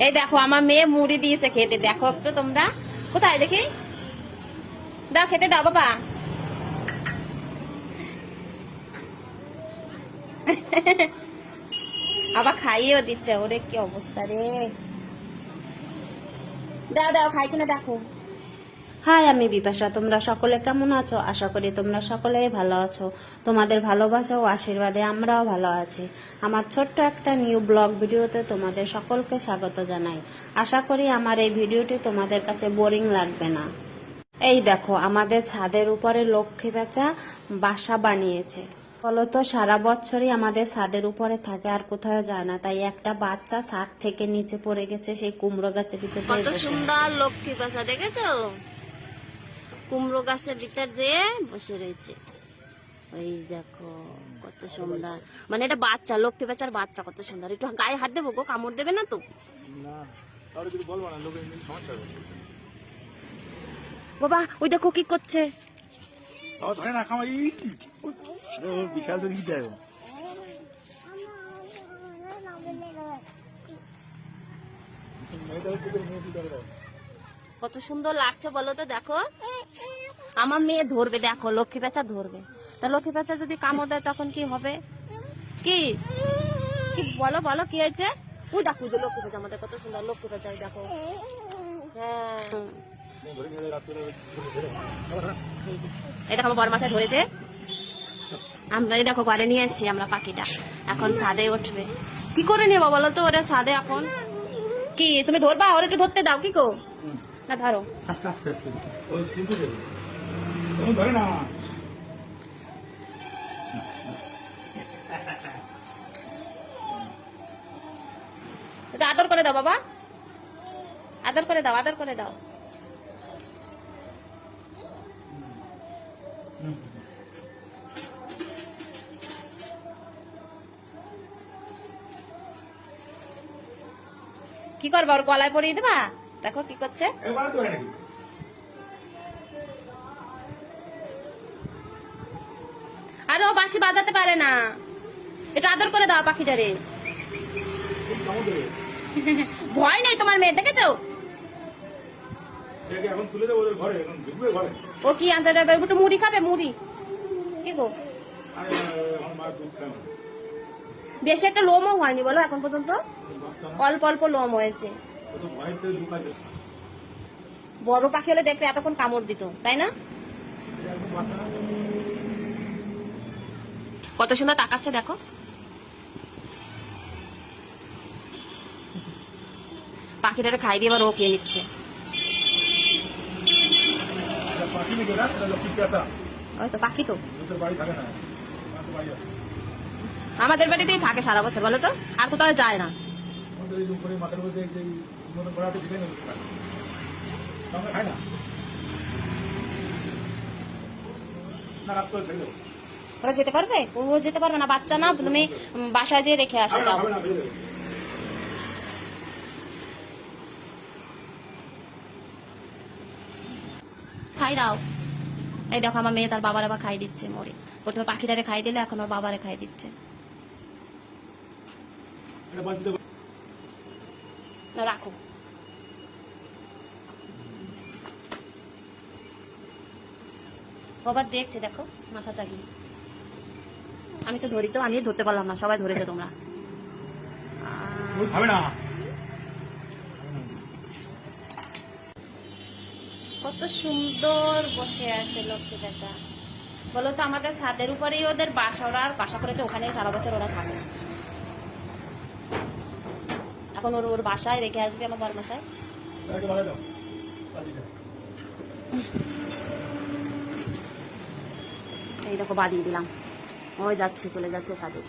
এই দেখো আমার মেয়ে মুড়ি দিয়েছে খেতে, দেখো একটু তোমরা, কোথায় দেখি, দাও খেতে দাও বাবা। আবার খাইয়েও দিচ্ছে, ওরে কি অবস্থা রে, দাও দাও খাই কিনা দেখো। হাই, আমি বিপাশা, তোমরা সকলে কেমন আছো? আশা করি তোমরা সকলেই ভালো আছো। তোমাদের ভালোবাসা ও আশীর্বাদে আমরাও ভালো আছি। আমার ছোট্ট একটা নিউ ব্লগ ভিডিওতে তোমাদের সকলকে স্বাগত জানাই। আশা করি আমার এই ভিডিওটি তোমাদের কাছে বোরিং লাগবে না। এই দেখো আমাদের ছাদের উপরে লক্ষ্মী পেঁচা বাসা বানিয়েছে। ফলত সারা বছরই আমাদের ছাদের উপরে থাকে, আর কোথাও যায় না, তাই একটা বাচ্চা ছাদ থেকে নিচে পড়ে গেছে সেই কুমড়ো গাছের ভিতরে। কত সুন্দর লক্ষ্মী পেঁচা দেখেছো, কুমড়ো গাছের ভিতর যে বসে রয়েছে। ওই দেখো কত সুন্দর, মানে এটা বাচ্চা, লক্ষ্মী পেঁচার বাচ্চা, কত সুন্দর। একটু গায়ে হাত দেবো গো, কামড় দেবে না তো? বাবা ওই দেখো কি করছে, বিশাল কত সুন্দর লাগছে বলো তো। দেখো আমার মেয়ে ধরবে, দেখো লক্ষ্মী পেঁচা ধরবে, তা লক্ষ্মী পেঁচা যদি কামড় দেয় তখন কি হবে? কি কি বলো বলো, কি হয়েছে? ওই দেখো যে লক্ষ্মী পেঁচা, আমাদের কত সুন্দর লক্ষ্মী পেঁচা, দেখো। হ্যাঁ এটা আমার বড় মাছায় ধরেছে, আমরা এই দেখো ঘরে নিয়ে এসেছি আমরা পাখিটা, এখন ছাদে উঠবে। কি করে নেবো বলো তো ওরা ছাদে এখন? কি তুমি ধরবা? ওরা একটু ধরতে দাও, কি গো, না ধরো আস্তে আস্তে আস্তে ধরে না। আদর করে দাও বাবা, আদর করে দাও, আদর করে দাও। কি করবা, ওর গলায় পরিয়ে দেবা? দেখো কি করছে, আর ও বাঁশি বাজাতে পারে না, একটু আদর করে দাও পাখিটারে। ভয় নেই তোমার মেয়ে, দেখেছো? ও কি আনতে যাবে? একটু মুড়ি খাবে, মুড়ি, কি গো? বেশি একটা লোমও হয়নি বলো এখন পর্যন্ত, অল্প অল্প লোম হয়েছে। বড় পাখি হলে দেখতে এতক্ষণ কামড় দিত, তাই না? কত সুন্দর তাকাচ্ছে দেখো। পাখিটারে খাই দিয়ে আবার ও খেয়ে নিচ্ছে। পাখি তো আমাদের বাড়িতেই থাকে সারা বছর, বলো তো, আর কোথাও যায় না। ওরা যেতে পারবে? ও যেতে পারবে না, বাচ্চা না, তুমি বাসায় যেয়ে রেখে আসো, যাও। খাই দাও। এই দেখো আমার মেয়ে তার বাবার আবার খাই দিচ্ছে মরে। প্রথমে পাখিটারে খাই দিলে এখন ওর বাবারে খাই দিচ্ছে। রাখো। বাবা দেখছে, দেখো মাথা চাগিয়ে। আমি তো ধরি, তো আমি ধরতে পারলাম না, সবাই ধরেছে তোমরা। কত সুন্দর বসে আছে লক্ষ্মী পেঁচা বলো তো। আমাদের ছাদের উপরেই ওদের বাসা, ওরা আর বাসা করেছে ওখানেই সারা বছর ওরা থাকে। এখন ওর ওর বাসায় রেখে আসবে আমার বর বাসায়। এই দেখো বাদিয়ে দিলাম, ওই যাচ্ছে, চলে যাচ্ছে ছাদে।